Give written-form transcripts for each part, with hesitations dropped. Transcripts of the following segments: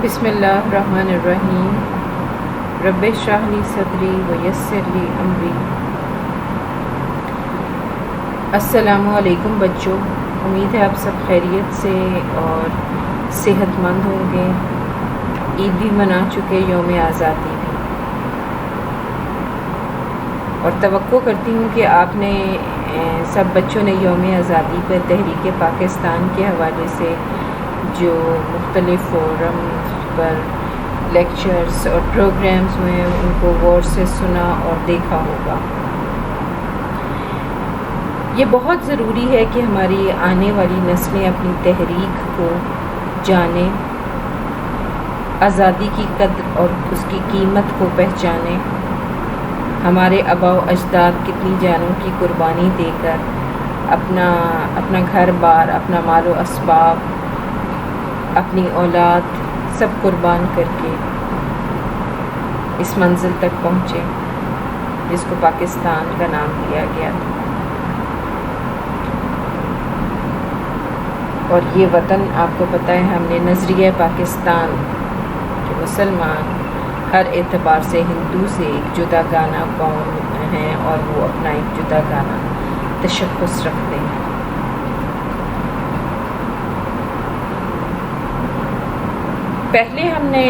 بسم اللہ الرحمن الرحیم رب اشرح لی صدری ویسر لی امری۔ السلام علیکم بچوں، امید ہے آپ سب خیریت سے اور صحت مند ہوں گے۔ عید بھی منا چکے، یوم آزادی بھی، اور توقع کرتی ہوں کہ آپ نے سب بچوں نے یوم آزادی پر تحریک پاکستان کے حوالے سے جو مختلف فورم پر لیکچرز اور پروگرامز ہوئے ان کو غور سے سنا اور دیکھا ہوگا۔ یہ بہت ضروری ہے کہ ہماری آنے والی نسلیں اپنی تحریک کو جانیں، آزادی کی قدر اور اس کی قیمت کو پہچانیں۔ ہمارے آباء و اجداد کتنی جانوں کی قربانی دے کر اپنا گھر بار، اپنا مال و اسباب، اپنی اولاد سب قربان کر کے اس منزل تک پہنچے جس کو پاکستان کا نام دیا گیا تھا۔ اور یہ وطن آپ کو پتہ ہے، ہم نے نظریہ پاکستان کہ مسلمان ہر اعتبار سے ہندو سے ایک جدا گانا قوم ہیں اور وہ اپنا ایک جدا گانا تشخص رکھتے ہیں۔ پہلے ہم نے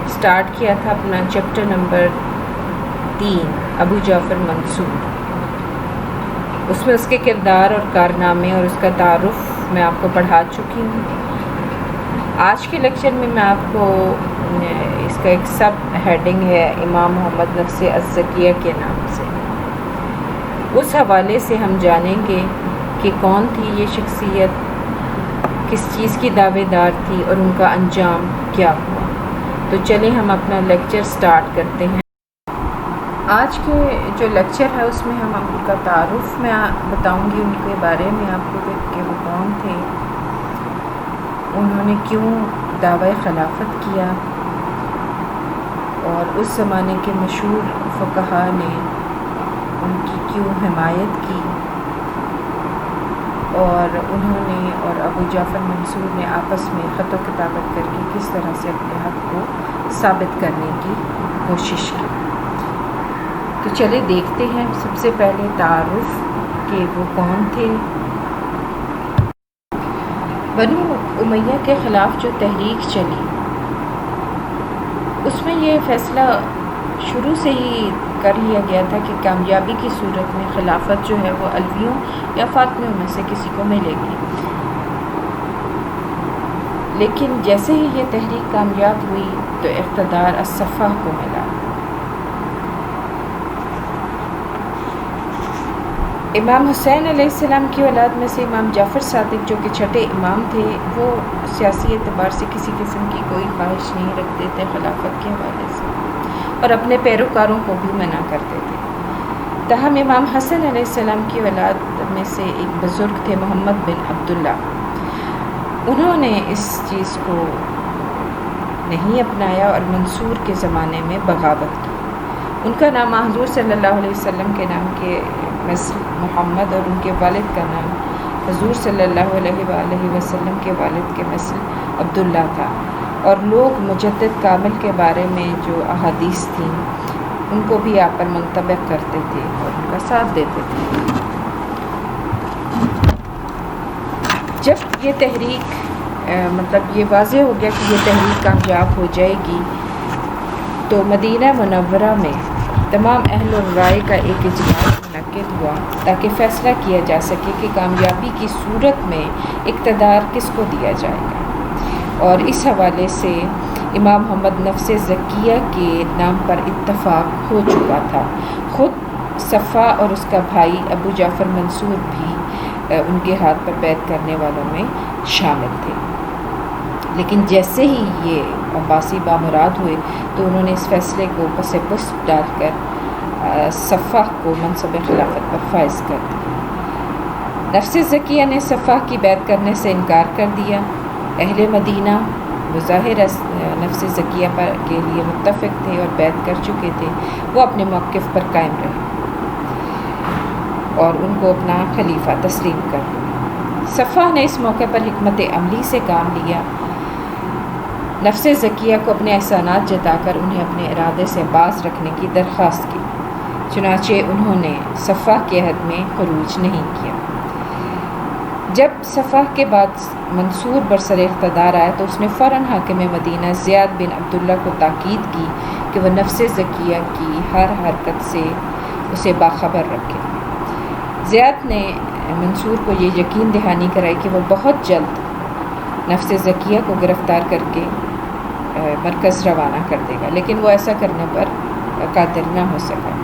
سٹارٹ کیا تھا اپنا چیپٹر نمبر 3 ابو جعفر منصور۔ اس میں اس کے کردار اور کارنامے اور اس کا تعارف میں آپ کو پڑھا چکی ہوں۔ آج کے لیکچر میں آپ کو اس کا ایک سب ہیڈنگ ہے امام محمد نفس الزکیہ کے نام سے۔ اس حوالے سے ہم جانیں گے کہ کون تھی یہ شخصیت، کس چیز کی دعوے دار تھی اور ان کا انجام کیا ہوا۔ تو چلیں ہم اپنا لیکچر سٹارٹ کرتے ہیں۔ آج کے جو لیکچر ہے اس میں ہم ان کا تعارف میں بتاؤں گی، ان کے بارے میں آپ کو کہ وہ کون تھے، انہوں نے کیوں دعوی خلافت کیا اور اس زمانے کے مشہور فقہا نے ان کی کیوں حمایت کی، اور انہوں نے اور ابو جعفر منصور نے آپس میں خط و کتابت کر کے کس طرح سے اپنے حق کو ثابت کرنے کی کوشش کی۔ تو چلے دیکھتے ہیں سب سے پہلے تعارف کہ وہ کون تھے۔ بنو امیہ کے خلاف جو تحریک چلی، اس میں یہ فیصلہ شروع سے ہی کر لیا گیا تھا کہ کامیابی کی صورت میں خلافت جو ہے وہ علویوں یا فاطمیوں میں سے کسی کو ملے گی، لیکن جیسے ہی یہ تحریک کامیاب ہوئی تو اقتدار الصفا کو ملا۔ امام حسین علیہ السلام کی اولاد میں سے امام جعفر صادق جو کہ چھٹے امام تھے، وہ سیاسی اعتبار سے کسی قسم کی کوئی خواہش نہیں رکھتے تھے خلافت کے حوالے سے، اور اپنے پیروکاروں کو بھی منع کرتے تھے۔ تاہم امام حسن علیہ السلام کی اولاد میں سے ایک بزرگ تھے محمد بن عبداللہ، انہوں نے اس چیز کو نہیں اپنایا اور منصور کے زمانے میں بغاوت کی۔ ان کا نام حضور صلی اللہ علیہ وسلم کے نام کے مثل محمد اور ان کے والد کا نام حضور صلی اللہ علیہ وآلہ وسلم کے والد کے مثل عبداللہ تھا، اور لوگ مجدد کامل کے بارے میں جو احادیث تھیں ان کو بھی آپ پر منطبق کرتے تھے اور ان کا ساتھ دیتے تھے۔ جب یہ تحریک مطلب یہ واضح ہو گیا کہ یہ تحریک کامیاب ہو جائے گی، تو مدینہ منورہ میں تمام اہل الرائے کا ایک اجلاس منعقد ہوا تاکہ فیصلہ کیا جا سکے کہ کامیابی کی صورت میں اقتدار کس کو دیا جائے گا، اور اس حوالے سے امام محمد نفس زکیہ کے نام پر اتفاق ہو چکا تھا۔ خود صفا اور اس کا بھائی ابو جعفر منصور بھی ان کے ہاتھ پر بیعت کرنے والوں میں شامل تھے، لیکن جیسے ہی یہ عباسی بامراد ہوئے تو انہوں نے اس فیصلے کو پس پس ڈال کر صفا کو منصب خلافت پر فائز کر دیا۔ نفس زکیہ نے صفا کی بیعت کرنے سے انکار کر دیا۔ اہل مدینہ بظاہر نفس زکیہ پر کے لیے متفق تھے اور بیعت کر چکے تھے، وہ اپنے موقف پر قائم رہے اور ان کو اپنا خلیفہ تسلیم کر دیا۔ صفا نے اس موقع پر حکمت عملی سے کام لیا نفس زکیہ کو اپنے احسانات جتا کر انہیں اپنے ارادے سے باز رکھنے کی درخواست کی، چنانچہ انہوں نے صفح کے عہد میں خروج نہیں کیا۔ جب صفح کے بعد منصور برسر اقتدار آیا تو اس نے فوراً حاکم مدینہ زیاد بن عبداللہ کو تاکید کی کہ وہ نفس زکیہ کی ہر حرکت سے اسے باخبر رکھے۔ زیاد نے منصور کو یہ یقین دہانی کرائی کہ وہ بہت جلد نفس زکیہ کو گرفتار کر کے مرکز روانہ کر دے گا، لیکن وہ ایسا کرنے پر قادر نہ ہو سکا۔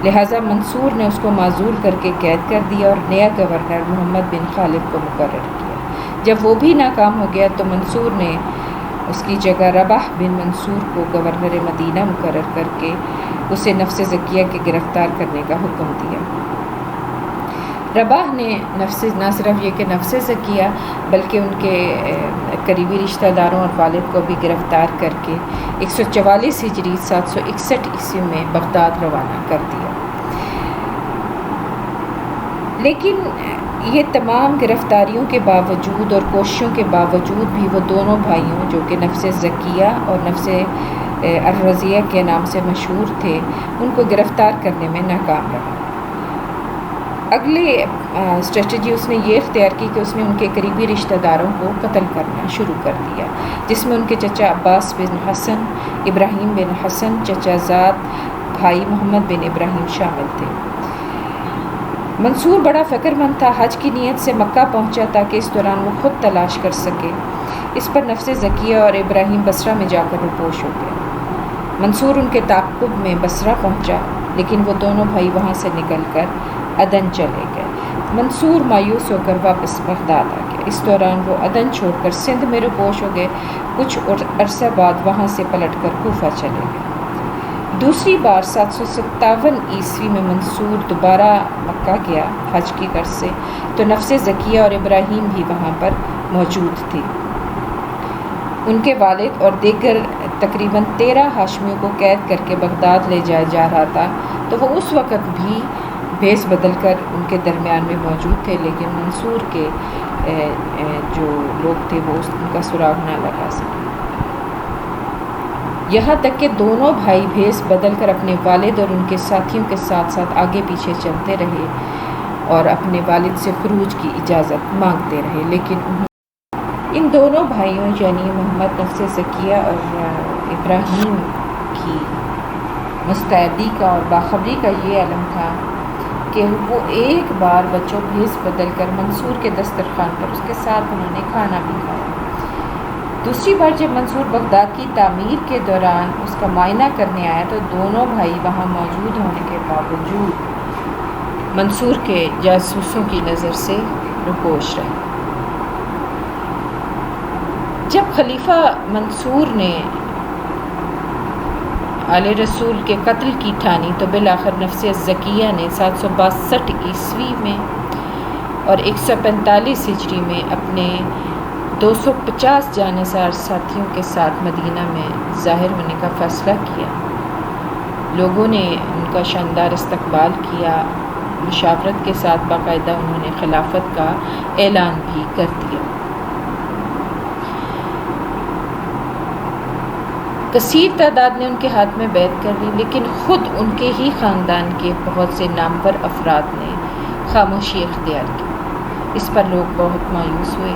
لہٰذا منصور نے اس کو معزول کر کے قید کر دیا اور نیا گورنر محمد بن خالد کو مقرر کیا۔ جب وہ بھی ناکام ہو گیا تو منصور نے اس کی جگہ رباح بن منصور کو گورنر مدینہ مقرر کر کے اسے نفس زکیہ کے گرفتار کرنے کا حکم دیا۔ رباح نے نہ صرف یہ کہ نفس زکیہ بلکہ ان کے قریبی رشتہ داروں اور والد کو بھی گرفتار کر کے 144 ہجری 761 عیسوی میں بغداد روانہ کر دیا۔ لیکن یہ تمام گرفتاریوں کے باوجود اور کوششوں کے باوجود بھی وہ دونوں بھائیوں جو کہ نفس زکیہ اور نفس الرزیہ کے نام سے مشہور تھے ان کو گرفتار کرنے میں ناکام رہا۔ اگلی اسٹریٹجی اس نے یہ اختیار کی کہ اس نے ان کے قریبی رشتہ داروں کو قتل کرنا شروع کر دیا، جس میں ان کے چچا عباس بن حسن، ابراہیم بن حسن، چچا زاد، بھائی محمد بن ابراہیم شامل تھے۔ منصور بڑا فکر مند تھا، حج کی نیت سے مکہ پہنچا تاکہ اس دوران وہ خود تلاش کر سکے۔ اس پر نفس زکیہ اور ابراہیم بصرہ میں جا کر روپوش ہو گئے۔ منصور ان کے تعاقب میں بصرہ پہنچا، لیکن وہ دونوں بھائی وہاں سے نکل کر عدن چلے گئے۔ منصور مایوس ہو کر واپس بغداد آ گیا۔ اس دوران وہ عدن چھوڑ کر سندھ میں روپوش ہو گئے۔ کچھ عرصہ بعد وہاں سے پلٹ کر کوفہ چلے گئے۔ دوسری بار 757 عیسوی میں منصور دوبارہ مکہ گیا حج کی غرض سے، تو نفس زکیہ اور ابراہیم بھی وہاں پر موجود تھی۔ ان کے والد اور دیگر تقریباً 13 ہاشمیوں کو قید کر کے بغداد لے جایا جا رہا تھا، تو وہ اس وقت بھی بھیس بدل کر ان کے درمیان میں موجود تھے، لیکن منصور کے جو لوگ تھے وہ ان کا سراغ نہ لگا سکے۔ یہاں تک کہ دونوں بھائی بھیس بدل کر اپنے والد اور ان کے ساتھیوں کے ساتھ ساتھ آگے پیچھے چلتے رہے اور اپنے والد سے خروج کی اجازت مانگتے رہے، لیکن ان دونوں بھائیوں یعنی محمد نفس زکیہ اور ابراہیم کی مستعدی کا اور باخبری کا یہ علم تھا کہ وہ ایک بار بچوں بھیس بدل کر منصور کے دسترخوان پر اس کے ساتھ انہوں نے کھانا بھی کھایا۔ دوسری بار جب منصور بغداد کی تعمیر کے دوران اس کا معائنہ کرنے آیا تو دونوں بھائی وہاں موجود ہونے کے باوجود منصور کے جاسوسوں کی نظر سے روپوش رہے۔ جب خلیفہ منصور نے آل رسول کے قتل کی ٹھانی تو بالآخر نفس زکیہ نے 762 عیسوی میں اور 145 ہجری میں اپنے 250 جانثار ساتھیوں کے ساتھ مدینہ میں ظاہر ہونے کا فیصلہ کیا۔ لوگوں نے ان کا شاندار استقبال کیا، مشاورت کے ساتھ باقاعدہ انہوں نے خلافت کا اعلان بھی کر دیا۔ کثیر تعداد نے ان کے ہاتھ میں بیعت کر لی، لیکن خود ان کے ہی خاندان کے بہت سے نامور افراد نے خاموشی اختیار کی۔ اس پر لوگ بہت مایوس ہوئے۔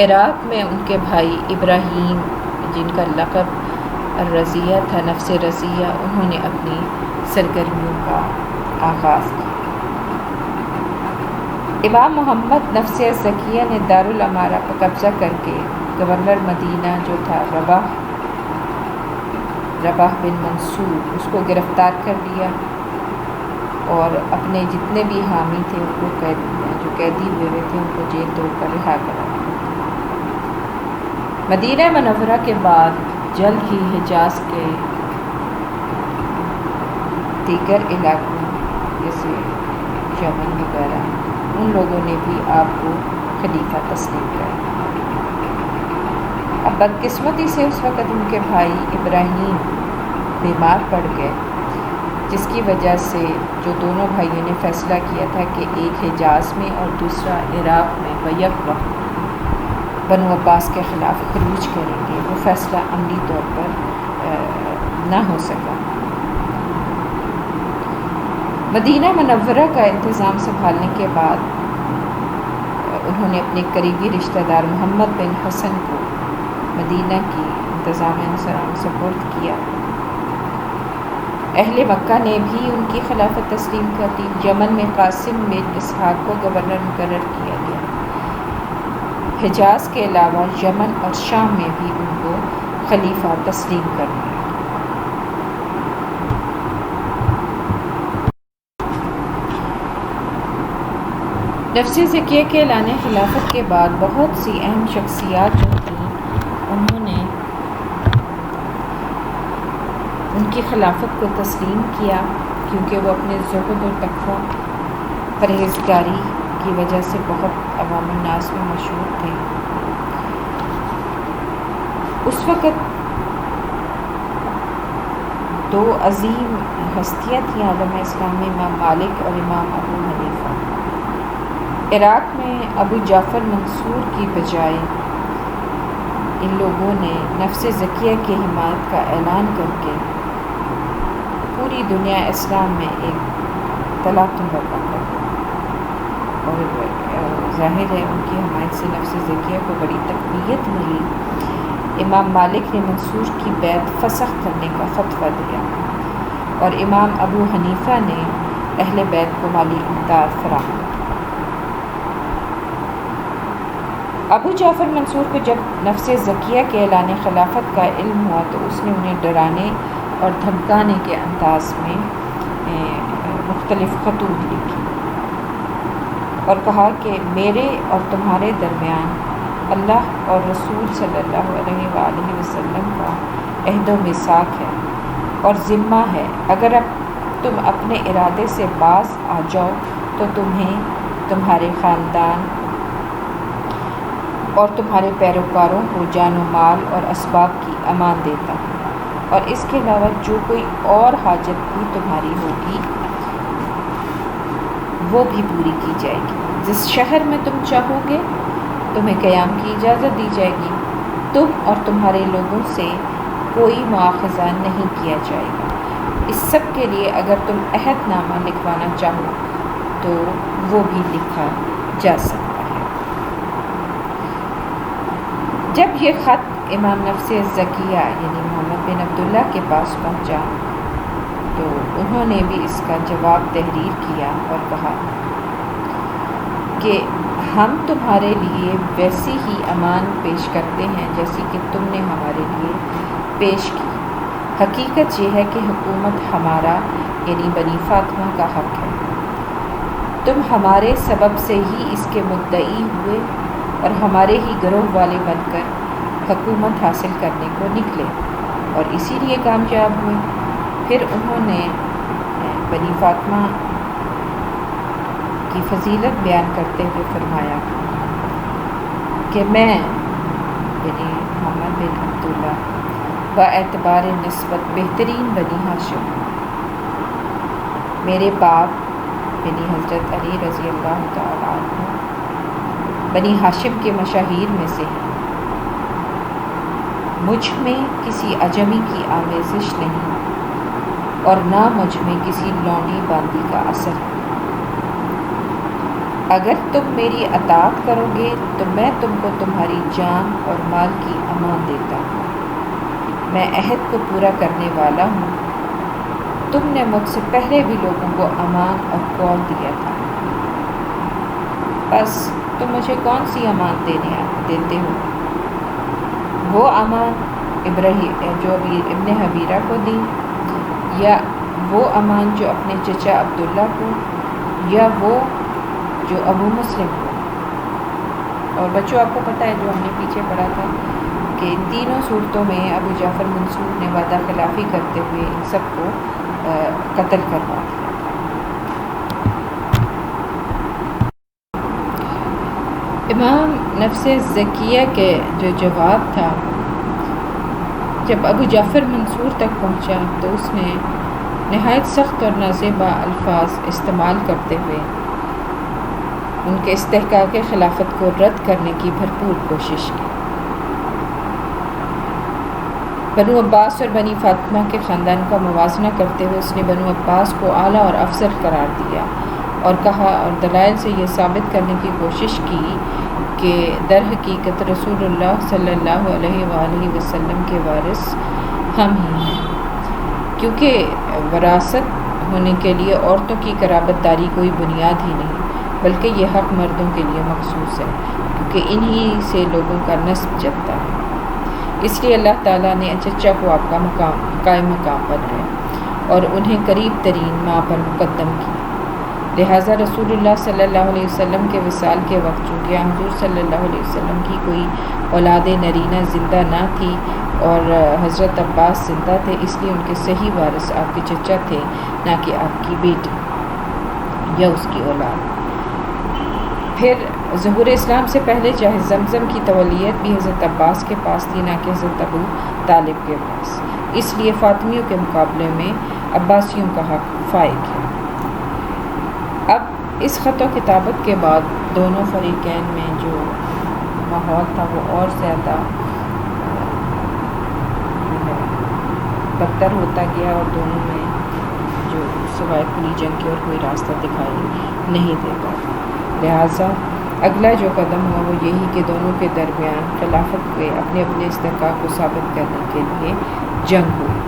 عراق میں ان کے بھائی ابراہیم جن کا لقب الرزیہ تھا، نفس رزیہ، انہوں نے اپنی سرگرمیوں کا آغاز کیا۔ امام محمد نفس زکیہ نے دارالامارہ پر قبضہ کر کے گورنر مدینہ جو تھا رباح بن منصور اس کو گرفتار کر لیا اور اپنے جتنے بھی حامی تھے ان کو جو قیدی ہوئے تھے ان کو جیل توڑ کر رہا کرا دیا۔ مدینہ منورہ کے بعد جلد ہی حجاز کے دیگر علاقوں جیسے یمن وغیرہ ان لوگوں نے بھی آپ کو خلیفہ تسلیم کیا۔ اب بدقسمتی سے اس وقت ان کے بھائی ابراہیم بیمار پڑ گئے، جس کی وجہ سے جو دونوں بھائیوں نے فیصلہ کیا تھا کہ ایک حجاز میں اور دوسرا عراق میں بیک وقت بنو عباس کے خلاف خروج کریں گے، وہ فیصلہ عملی طور پر نہ ہو سکا۔ مدینہ منورہ کا انتظام سنبھالنے کے بعد انہوں نے اپنے قریبی رشتہ دار محمد بن حسن کو مدینہ کی انتظام سپرد کیا۔ اہل مکہ نے بھی ان کی خلافت تسلیم کر لی۔ یمن میں قاسم بن اسحاق کو گورنر مقرر کیا گیا۔ حجاز کے علاوہ یمن اور شام میں بھی ان کو خلیفہ تسلیم کر دیا۔ نفس زکیہ کے اعلان خلافت کے بعد بہت سی اہم شخصیات جو تھیں انہوں نے ان کی خلافت کو تسلیم کیا، کیونکہ وہ اپنے زہد و تقویٰ پرہیزگاری کی وجہ سے بہت عوام الناس میں مشہور تھے۔ اس وقت دو عظیم ہستیاں تھیں عالم اسلام میں، امام مالک اور امام ابو حنیفہ۔ عراق میں ابو جعفر منصور کی بجائے ان لوگوں نے نفس زکیہ کی حمایت کا اعلان کر کے پوری دنیا اسلام میں ایک تلاطم برپا کر دیا، اور ظاہر ہے ان کی حمایت سے نفس زکیہ کو بڑی تقویت ملی۔ امام مالک نے منصور کی بیعت فسخ کرنے کا فتویٰ دیا، اور امام ابو حنیفہ نے اہل بیت کو مالی امداد فراہم کی۔ ابو جعفر منصور کو جب نفس زکیہ کے اعلان خلافت کا علم ہوا تو اس نے انہیں ڈرانے اور دھمکانے کے انداز میں مختلف خطوط لکھی اور کہا کہ میرے اور تمہارے درمیان اللہ اور رسول صلی اللہ علیہ وآلہ وسلم کا عہد و میثاق ہے اور ذمہ ہے، اگر اب تم اپنے ارادے سے باز آ جاؤ تو تمہیں تمہارے خاندان اور تمہارے پیروکاروں کو جان و مال اور اسباب کی امان دیتا ہوں، اور اس کے علاوہ جو کوئی اور حاجت بھی تمہاری ہوگی وہ بھی پوری کی جائے گی۔ جس شہر میں تم چاہو گے تمہیں قیام کی اجازت دی جائے گی، تم اور تمہارے لوگوں سے کوئی مواخذہ نہیں کیا جائے گا۔ اس سب کے لیے اگر تم عہد نامہ لکھوانا چاہو تو وہ بھی لکھا جا سکتا ہے۔ جب یہ خط امام نفس زکیہ یعنی محمد بن عبداللہ کے پاس پہنچا تو انہوں نے بھی اس کا جواب تحریر کیا اور کہا کہ ہم تمہارے لیے ویسی ہی امان پیش کرتے ہیں جیسی کہ تم نے ہمارے لیے پیش کی۔ حقیقت یہ ہے کہ حکومت ہمارا یعنی بنی فاطمہ کا حق ہے۔ تم ہمارے سبب سے ہی اس کے مدعی ہوئے اور ہمارے ہی گروہ والے بن کر حکومت حاصل کرنے کو نکلے اور اسی لیے کامیاب ہوئے۔ پھر انہوں نے بنی فاطمہ کی فضیلت بیان کرتے ہوئے فرمایا کہ میں یعنی محمد بن عبداللہ با اعتبار نسبت بہترین بنی ہاشم ہوں۔ میرے باپ یعنی حضرت علی رضی اللہ تعالیٰ عنہ بنی ہاشم کے مشاہیر میں سے ہیں۔ مجھ میں کسی عجمی کی آمیزش نہیں اور نہ مجھ میں کسی لونڈی باندی کا اثر ہے۔ اگر تم میری اطاعت کرو گے تو میں تم کو تمہاری جان اور مال کی امان دیتا ہوں۔ میں عہد کو پورا کرنے والا ہوں۔ تم نے مجھ سے پہلے بھی لوگوں کو امان اور قول دیا تھا، بس تم مجھے کون سی امان دیتے ہو؟ وہ امان جو ابن حبیرہ کو دی، یا وہ امان جو اپنے چچا عبداللہ کو، یا وہ جو ابو مسلم کو؟ اور بچوں آپ کو پتہ ہے جو ہم نے پیچھے پڑھا تھا کہ ان تینوں صورتوں میں ابو جعفر منصور نے وعدہ خلافی کرتے ہوئے ان سب کو قتل کروا دیا۔ امام نفس زکیہ کے جو جواب تھا جب ابو جعفر منصور تک پہنچا تو اس نے نہایت سخت اور نازیبا الفاظ استعمال کرتے ہوئے ان کے استحقاق خلافت کو رد کرنے کی بھرپور کوشش کی۔ بنو عباس اور بنی فاطمہ کے خاندان کا موازنہ کرتے ہوئے اس نے بنو عباس کو اعلیٰ اور افضل قرار دیا اور کہا اور دلائل سے یہ ثابت کرنے کی کوشش کی کہ در حقیقت رسول اللہ صلی اللہ علیہ وآلہ وسلم کے وارث ہم ہی ہیں، کیونکہ وراثت ہونے کے لیے عورتوں کی قرابت داری کوئی بنیاد ہی نہیں، بلکہ یہ حق مردوں کے لیے مخصوص ہے، کیونکہ انہی سے لوگوں کا نسب چلتا ہے۔ اس لیے اللہ تعالیٰ نے چچا کو آپ کا قائم مقام بنایا اور انہیں قریب ترین ماں پر مقدم کیا۔ لہٰذا رسول اللہ صلی اللہ علیہ وسلم کے وصال کے وقت چونکہ حضور صلی اللہ علیہ وسلم کی کوئی اولاد نرینہ زندہ نہ تھی اور حضرت عباس زندہ تھے، اس لیے ان کے صحیح وارث آپ کے چچا تھے، نہ کہ آپ کی بیٹی یا اس کی اولاد۔ پھر ظہور اسلام سے پہلے جہیز زمزم کی تولیت بھی حضرت عباس کے پاس تھی، نہ کہ حضرت ابو طالب کے پاس، اس لیے فاطمیوں کے مقابلے میں عباسیوں کا حق فائق ہے۔ اب اس خط و کتابت کے بعد دونوں فریقین میں جو ماحول تھا وہ اور زیادہ بدتر ہوتا گیا اور دونوں میں جو سوائے کھلی جنگ کے اور کوئی راستہ دکھائی نہیں دیتا۔ لہٰذا اگلا جو قدم ہوا وہ یہی کہ دونوں کے درمیان خلافت کے اپنے اپنے استحقاق کو ثابت کرنے کے لیے جنگ ہوئی۔